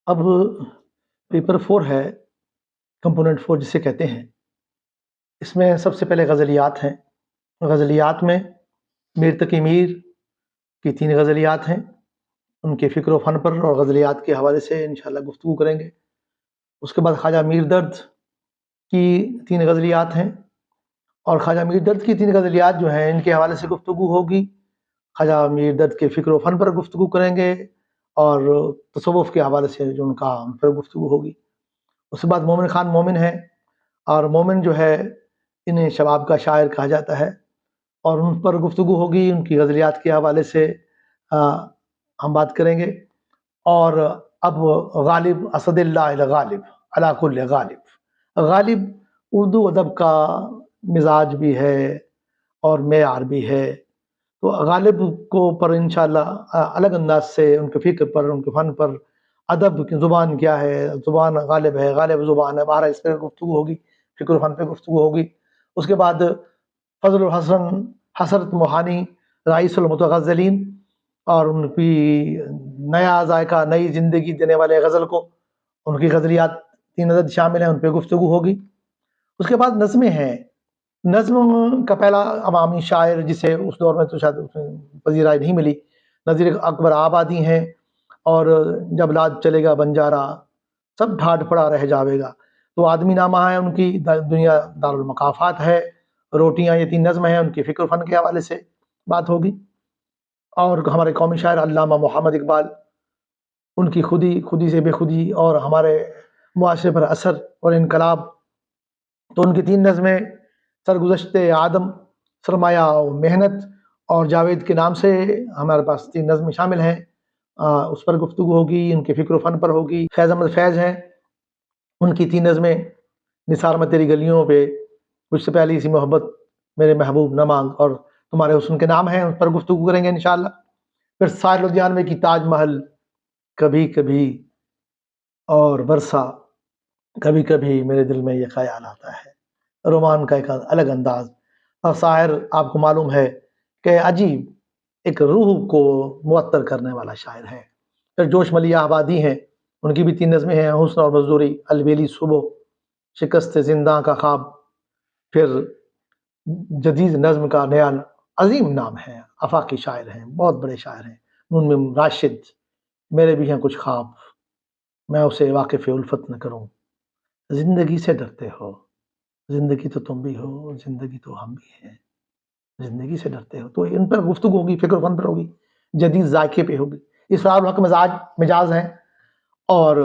अब पेपर 4 है, कंपोनेंट 4 जिसे कहते हैं। इसमें सबसे पहले गज़लियात हैं। गज़लियात में मीर तकी मीर की 3 गज़लियात हैं। उनके फ़िक्र व फ़न पर और गज़लियात के हवाले से इंशाअल्लाह गुफ्तगू करेंगे। उसके बाद ख्वाजा मीर दर्द की 3 गज़लियात हैं और ख्वाजा मीर दर्द की 3 गज़लियात जो हैं इनके हवाले से गुफ्तगू होगी। ख्वाजा मीर दर्द के फ़िक्र व फ़न पर गुफ्तगू करेंगे और तसव्वुफ़ के हवाले से जो उन पर गुफ्तगू होगी। उसके बाद मोमिन खान मोमिन है और मोमिन जो है इन्हें शबाब का शायर कहा जाता है और उन पर गुफ्तगू होगी। उनकी गज़लियात के हवाले से हम बात करेंगे। और अब गालिब असदिल्लाह गालिब अला कुल्ल गालिब। गालिब उर्दू अदब का मिजाज भी है और मेयार भी है। तो गालिब को पर इंशाअल्लाह अलग अंदाज से उनके फ़िक्र पर, उनके फ़न पर, अदब की ज़ुबान क्या है, ज़ुबान गालिब है, गालिब ज़ुबान है, बहरहाल इस पर गुफ्तगू होगी, फ़िक्र फ़न पे गुफ्तगू होगी। उसके बाद फ़ज़ल हसन हसरत मोहानी रईसुल मुतग़ज़्ज़लीन और उनकी नया ज़ायका, नई ज़िंदगी देने वाले गज़ल को, उनकी गज़लियात 3 अदद शामिल हैं, उन पे गुफ्तगू होगी। उसके बाद नज़्में हैं। नज़्म का पहला अवामी शायर जिसे उस दौर में तो शायद पज़ीराई नहीं मिली, नज़ीर अकबर आबादी हैं और जब लाद चलेगा बंजारा सब ढाठ पड़ा रह जावेगा। तो आदमी नामा है उनकी, दुनिया दारुल मकाफ़ात है, रोटियाँ, ये 3 नज़्म हैं, उनके फ़िक्र फ़न के हवाले से बात होगी। और हमारे कौमी शायर अल्लामा मोहम्मद इकबाल, उनकी खुदी से बेखुदी और हमारे मुआशरे पर असर और इनकलाब, तो उनकी 3 नज़्में सरगुज़श्ते आदम, सरमाया व मेहनत और जावेद के नाम से हमारे पास 3 नज़्में शामिल हैं। उस पर गुफ्तगू होगी, उनके फ़िक्र फ़न पर होगी। फैज़ अहमद फैज़ हैं, उनकी 3 नज़्में निसार मैं तेरी गलियों पे, मुझसे प्यारी सी मोहब्बत, मेरे महबूब न मांग और तुम्हारे हुस्न के नाम हैं, उन पर गुफ्तगू करेंगे इंशाअल्लाह। फिर साहिर लुधियानवी की ताजमहल, कभी कभी और बरसा, कभी कभी मेरे दिल में ये ख्याल आता है। रोमान का एक अलग अंदाज और शायर आपको मालूम है कि अजीब एक रूह को मुअत्तर करने वाला शायर है। फिर जोश मलिया आबादी हैं, उनकी भी 3 नज़्में हैं। हुस्न और मज़दूरी, अलबेली सुबह, शिकस्त ज़िंदा का ख्वाब। फिर जदीद नज़्म का नया अजीम नाम है, आफाकी शायर हैं, बहुत बड़े शायर हैं, नून में राशिद। मेरे भी हैं कुछ ख्वाब, मैं उसे वाक़िफ़ उल्फत न करूँ। ज़िंदगी से डरते हो, ज़िंदगी तो तुम भी हो, ज़िंदगी तो हम भी हैं, ज़िंदगी से डरते हो। तो इन पर गुफ्तगू होगी, फ़िक्र फ़न पर होगी, जदीद ज़ायके पे होगी। इसरारुल हक मिजाज हैं और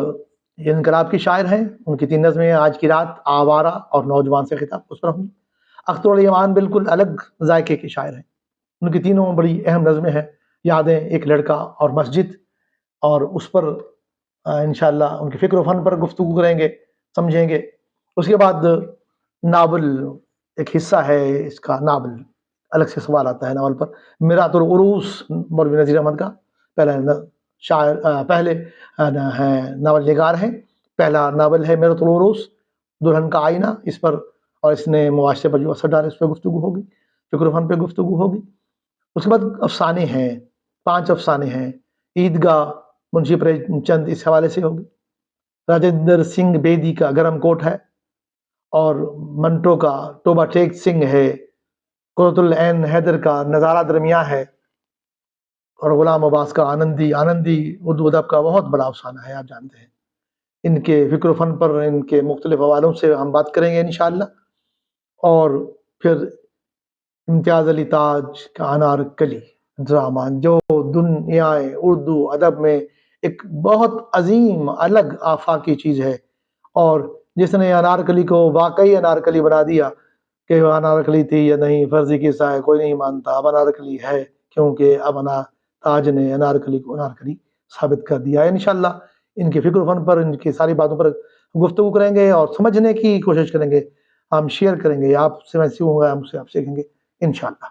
ये इनकलाब के शायर हैं। उनकी 3 नज़्में हैं, आज की रात, आवारा और नौजवान से खिताब, उस पर होंगी। अख्तर ईमान बिल्कुल अलग ज़ायके के शायर हैं। उनकी तीनों बड़ी अहम नज़्में हैं, यादें, एक लड़का और मस्जिद, और उस पर इंशाअल्लाह उनके फ़िक्र फ़न पर गुफ्तगू करेंगे, समझेंगे। उसके बाद नावल एक हिस्सा है इसका, नावल अलग से सवाल आता है नावल पर। मिरातुल उरूस मौलवी नज़ीर अहमद का पहले नावल निगार हैं। पहला नावल है मिरातुल उरूस, दुल्हन का आईना, इस पर और इसने मुआशरे पर जो असर डाला, इस पर गुफ्तगू होगी, फ़िक्र फ़न पे गुफ्तगू होगी। उसके बाद अफ़साने हैं, 5 अफ़साने हैं। ईदगाह मुंशी प्रेमचंद, इस हवाले से होगी। राजेंद्र सिंह बेदी का गरम कोट है और मंटो का तोबा टेक सिंह है। कुर्रतुल ऐन हैदर का नज़ारा दरमियाँ है और गुलाम अब्बास का आनंदी। आनंदी उर्दू अदब का बहुत बड़ा अफ़साना है, आप जानते हैं। इनके फ़िक्र फ़न पर, इनके मुख्तलिफ़ हवालों से हम बात करेंगे इंशाअल्लाह। और फिर इम्तियाज़ अली ताज का अनारकली ड्रामा, जो दुनियाए उर्दू अदब में एक बहुत अजीम अलग आफाकी चीज़ है और जिसने अनारकली को वाकई अनारकली बना दिया कि वह अनारकली थी या नहीं, फर्जी किस्सा है, कोई नहीं मानता। अब अनारकली है क्योंकि अब ताज ने अनारकली को अनारकली साबित कर दिया है। इंशाअल्लाह इनके फ़िक्र फ़न पर, इनकी सारी बातों पर गुफ्तगू करेंगे और समझने की कोशिश करेंगे, हम शेयर करेंगे। आपसे मैं सीखूँगा, हमसे आप सीखेंगे इंशाअल्लाह।